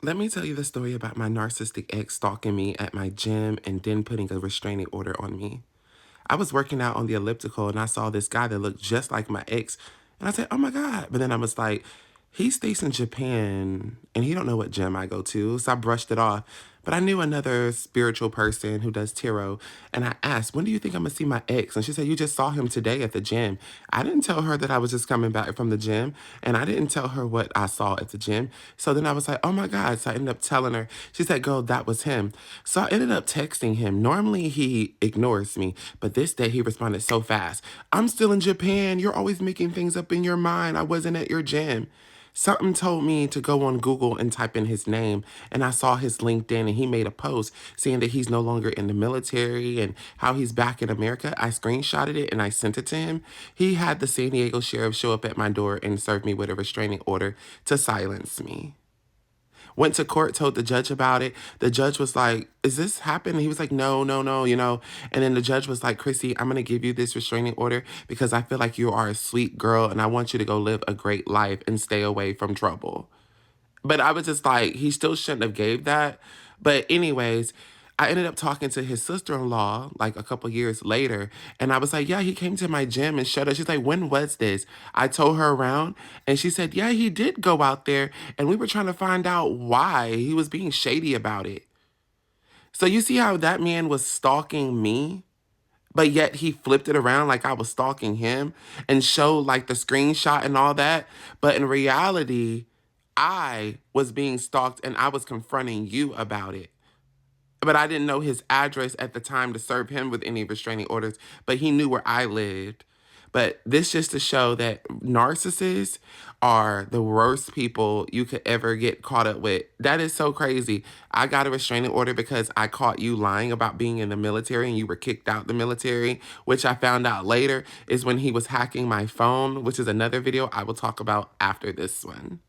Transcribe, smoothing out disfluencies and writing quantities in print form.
Let me tell you the story about my narcissistic ex stalking me at my gym and then putting a restraining order on me. I was working out on the elliptical and I saw this guy that looked just like my ex. And I said, oh my God. But then I was like, he stays in Japan and he don't know what gym I go to. So I brushed it off. But I knew another spiritual person who does tarot. And I asked, when do you think I'm going to see my ex? And she said, you just saw him today at the gym. I didn't tell her that I was just coming back from the gym. And I didn't tell her what I saw at the gym. So then I was like, oh my God. So I ended up telling her. She said, girl, that was him. So I ended up texting him. Normally he ignores me. But this day he responded so fast. I'm still in Japan. You're always making things up in your mind. I wasn't at your gym. Something told me to go on Google and type in his name, and I saw his LinkedIn, and he made a post saying that he's no longer in the military and how he's back in America. I screenshotted it and I sent it to him. He had the San Diego sheriff show up at my door and serve me with a restraining order to silence me. Went to court, told the judge about it. The judge was like, is this happening? He was like, no, no, no, And then the judge was like, Chrissy, I'm going to give you this restraining order because I feel like you are a sweet girl and I want you to go live a great life and stay away from trouble. But I was just like, he still shouldn't have gave that. But anyways, I ended up talking to his sister-in-law like a couple years later. And I was like, yeah, he came to my gym and showed up. She's like, when was this? I told her around and she said, yeah, he did go out there. And we were trying to find out why he was being shady about it. So you see how that man was stalking me? But yet he flipped it around like I was stalking him and showed like the screenshot and all that. But in reality, I was being stalked and I was confronting you about it. But I didn't know his address at the time to serve him with any restraining orders, but he knew where I lived. But this just to show that narcissists are the worst people you could ever get caught up with. That is so crazy. I got a restraining order because I caught you lying about being in the military and you were kicked out the military, which I found out later is when he was hacking my phone, which is another video I will talk about after this one.